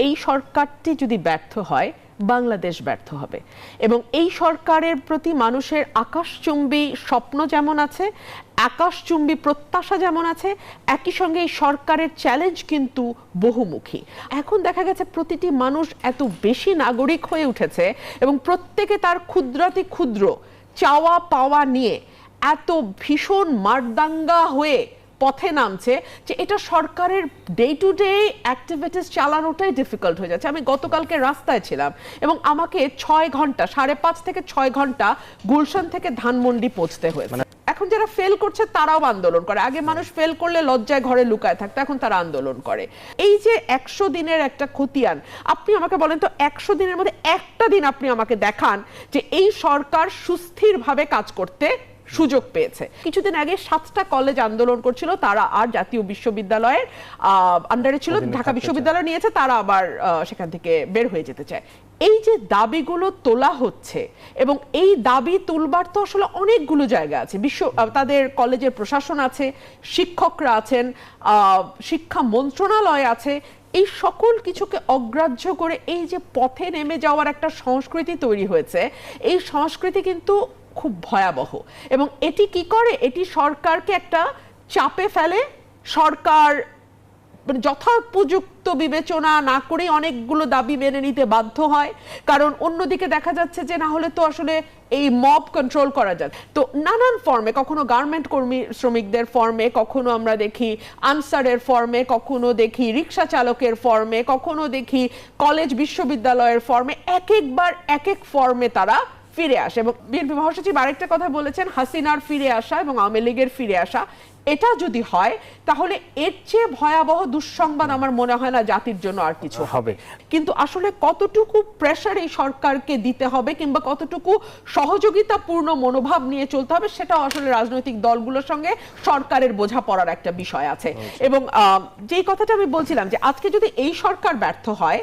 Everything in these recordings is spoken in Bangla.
এই সরকারটি যদি ব্যর্থ হয় বাংলাদেশ ব্যর্থ হবে এবং এই সরকারের প্রতি মানুষের আকাশচুম্বী স্বপ্ন যেমন আছে, আকাশচুম্বী প্রত্যাশা যেমন আছে, একই সঙ্গে এই সরকারের চ্যালেঞ্জ কিন্তু বহুমুখী। এখন দেখা গেছে প্রতিটি মানুষ এত বেশি নাগরিক হয়ে উঠেছে এবং প্রত্যেকে তার ক্ষুদ্রাতি ক্ষুদ্র চাওয়া পাওয়া নিয়ে এত ভীষণ মারদাঙ্গা হয়ে পথে নামছে যে এটা সরকারের ডে টু ডে অ্যাক্টিভিটিস চালানোটাই ডিফিকাল্ট হয়ে যাচ্ছে। আমি গতকালকে রাস্তায় ছিলাম এবং আমাকে 6 ঘন্টা, 5.5 থেকে 6 ঘন্টা গুলশান থেকে ধানমন্ডি পৌঁছতে হয়েছে। এখন যারা ফেল করছে তারাও আন্দোলন করে। আগে মানুষ ফেল করলে লজ্জায় ঘরে লুকায় থাকতো, এখন তারা আন্দোলন করে। এই যে 100 দিনের একটা খতিয়ান, আপনি আমাকে বলেন তো 100 দিনের মধ্যে একটা দিন আপনি আমাকে দেখান যে এই সরকার সুস্থিরভাবে কাজ করতে সুযোগ পেয়েছে। কিছুদিন আগে 7টা কলেজ আন্দোলন করছিল, তারা আর জাতীয় বিশ্ববিদ্যালয়ের আন্ডারে ছিল, ঢাকা বিশ্ববিদ্যালয় নিয়েছে, তারা আবার সেখান থেকে বের হয়ে যেতে চায়। এই যে দাবিগুলো তোলা হচ্ছে এবং এই দাবি তুলবার তো আসলে অনেকগুলো জায়গা আছে, তাদের কলেজের প্রশাসন আছে, শিক্ষকরা আছেন, শিক্ষা মন্ত্রণালয় আছে। এই সকল কিছুকে অগ্রাহ্য করে এই যে পথে নেমে যাওয়ার একটা সংস্কৃতি তৈরি হয়েছে, এই সংস্কৃতি কিন্তু খুব ভয়াবহ এবং এটি কি করে, এটি সরকারকে একটা চাপে ফেলে। সরকার যথোপযুক্ত বিবেচনা না করে অনেকগুলো দাবি মেনে নিতে বাধ্য হয়, কারণ অন্যদিকে দেখা যাচ্ছে যে না হলে তো আসলে এই মব কন্ট্রোল করা যায়। তো নানান ফর্মে, কখনো গার্মেন্ট কর্মী শ্রমিকদের ফর্মে, কখনো আমরা দেখি আনসারের ফর্মে, কখনো দেখি রিক্সা চালকের ফর্মে, কখনো দেখি কলেজ বিশ্ববিদ্যালয়ের ফর্মে, এক একবার এক এক ফর্মে তারা ফিরে আসে। এবং বিএনপি মহাসচিব আরেকটা কথা বলেছেন, হাসিনার ফিরে আসা এবং আওয়ামী লীগের ফিরে আসা, এটা যদি হয় তাহলে এর চেয়ে ভয়াবহ দুঃসংবাদ আমার মনে হয় না জাতির জন্য আর কিছু হবে। কিন্তু আসলে কতটুকু প্রেসার এই সরকারকে দিতে হবে কিংবা কতটুকু সহযোগিতাপূর্ণ মনোভাব নিয়ে চলতে হবে, সেটাও আসলে রাজনৈতিক দলগুলোর সঙ্গে সরকারের বোঝাপড়ার একটা বিষয় আছে। এবং যেই কথাটা আমি বলছিলাম যে আজকে যদি এই সরকার ব্যর্থ হয়,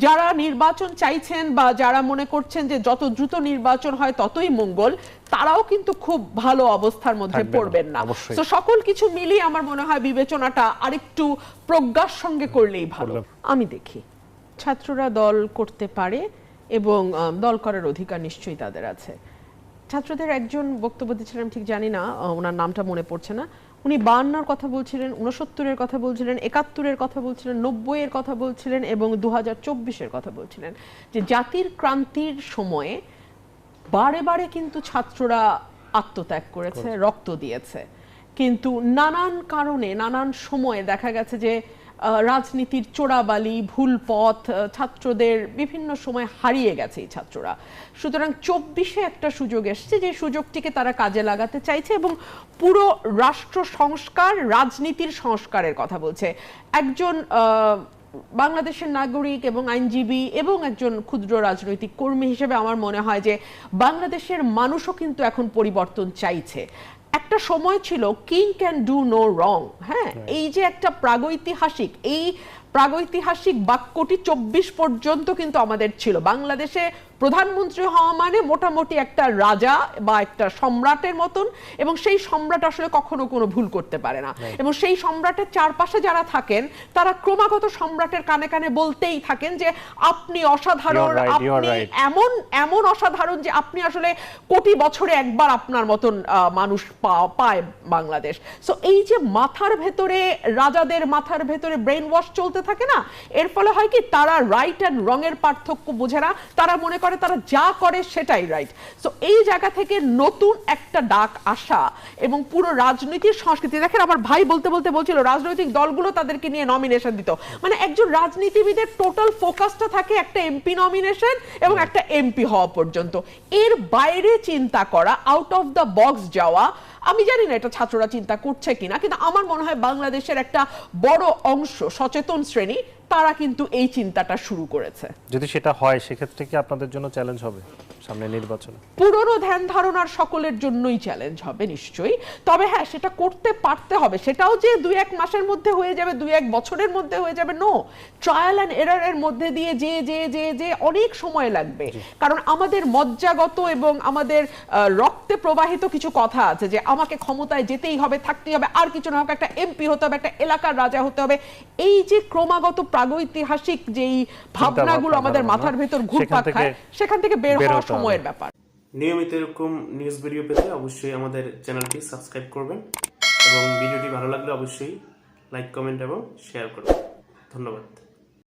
যারা নির্বাচন চাইছেন বা যারা মনে করছেন যে যত দ্রুত নির্বাচন হয় ততই মঙ্গল, তারাও কিন্তু খুব ভালো অবস্থার মধ্যে পড়বেন না। তো সকল কিছু মিলিয়ে আমার মনে হয় বিবেচনাটা আরেকটু প্রজ্ঞার সঙ্গে করলেই ভালো। আমি দেখি ছাত্ররা দল করতে পারে এবং দল করার অধিকার নিশ্চয়ই তাদের আছে। ছাত্রদের একজন বক্তব্য দিচ্ছিলেন, ঠিক জানি না, ওনার নামটা মনে পড়ছে না, উনি 52-এর কথা বলছিলেন, 69-এর কথা বলছিলেন, 71-এর কথা বলছিলেন, 90-এর কথা বলছিলেন এবং 2024-এর কথা বলছিলেন যে জাতির ক্রান্তির সময়ে বারে বারে কিন্তু ছাত্ররা আত্মত্যাগ করেছে, রক্ত দিয়েছে, কিন্তু নানান কারণে নানান সময়ে দেখা গেছে যে রাজনীতির চোরাবালি, ভুল পথ ছাত্রদের বিভিন্ন সময় হারিয়ে গেছে এই ছাত্ররা। সুতরাং 24-এ একটা সুযোগ এসেছে, যে সুযোগটিকে তারা কাজে লাগাতে চাইছে এবং পুরো রাষ্ট্র সংস্কার, রাজনীতির সংস্কারের কথা বলছে। একজন বাংলাদেশের নাগরিক এবং আইনজীবী এবং একজন ক্ষুদ্র রাজনৈতিক কর্মী হিসেবে আমার মনে হয় যে বাংলাদেশের মানুষও কিন্তু এখন পরিবর্তন চাইছে। একটা সময় ছিল king can do no wrong, হ্যাঁ, এই যে একটা প্রাগৈতিহাসিক, এই প্রাগৈতিহাসিক বাক্যটি 24 পর্যন্ত কিন্তু আমাদের ছিল। বাংলাদেশে প্রধানমন্ত্রী হওয়া মানে মোটামুটি একটা রাজা বা একটা সম্রাটের মতন, এবং সেই সম্রাট আসলে কখনো কোনো ভুল করতে পারে না, এবং সেই সম্রাটের চারপাশে যারা থাকেন তারা ক্রমাগত সম্রাটের কানে কানে বলতেই থাকেন যে আপনি অসাধারণ, আপনি এমন এমন অসাধারণ যে আপনি আসলে কোটি বছরে একবার আপনার মতন মানুষ পায় বাংলাদেশ। সো এই যে মাথার ভেতরে, রাজাদের মাথার ভেতরে ব্রেন ওয়াশ চলতে থাকে না, এর ফলে হয় কি তারা রাইট অ্যান্ড রং এর পার্থক্য বোঝে না, তারা মনে করে তারা যা করে সেটাই রাইট। সো এই জায়গা থেকে নতুন একটা ডাক আসা এবং পুরো রাজনীতির সংস্কৃতি, দেখেন আমার ভাই বলতে বলতে বলছিল রাজনৈতিক দলগুলো তাদেরকে নিয়ে নমিনেশন দিত, মানে একজন রাজনীতিবিদের টোটাল ফোকাসটা থাকে একটা এমপি নমিনেশন এবং একটা এমপি হওয়া পর্যন্ত। এর বাইরে চিন্তা করা, আউট অফ দ্য বক্স যাওয়া, আমি জানি না এটা ছাত্ররা চিন্তা করছে কিনা, কিন্তু আমার মনে হয় বাংলাদেশের একটা বড় অংশ সচেতন শ্রেণী তারা কিন্তু এই চিন্তাটা শুরু করেছে। যদি সেটা হয় সেক্ষেত্রে কি আপনাদের জন্য চ্যালেঞ্জ হবে? সামনে নির্বাচন? পুরনো ধ্যান ধারণার সকলের জন্যই চ্যালেঞ্জ হবে নিশ্চয়ই, তবে হ্যাঁ সেটা করতে পারতে হবে। সেটাও যে 2-1 মাসের মধ্যে হয়ে যাবে, 2-1 বছরের মধ্যে হয়ে যাবে, নো, ট্রায়াল অ্যান্ড এররের মধ্যে দিয়ে যে অনেক সময় লাগবে। কারণ আমাদের মজ্জাগত এবং আমাদের রক্তে প্রবাহিত কিছু কথা আছে যে আমাকে ক্ষমতায় যেতেই হবে, থাকতেই হবে, আর কিছু না হোক একটা এমপি হতে হবে, একটা এলাকার রাজা হতে হবে। এই যে ক্রমাগত প্রাগৈতিহাসিক যেই ভাবনাগুলো আমাদের মাথার ভেতর ঘুরপাক খায়, সেখান থেকে বের হওয়া সময়ের ব্যাপার। নিয়মিত এরকম নিউজ ভিডিও পেতে অবশ্যই আমাদের চ্যানেলটি সাবস্ক্রাইব করবেন এবং ভিডিওটি ভালো লাগলে অবশ্যই লাইক, কমেন্ট এবং শেয়ার করবেন। ধন্যবাদ।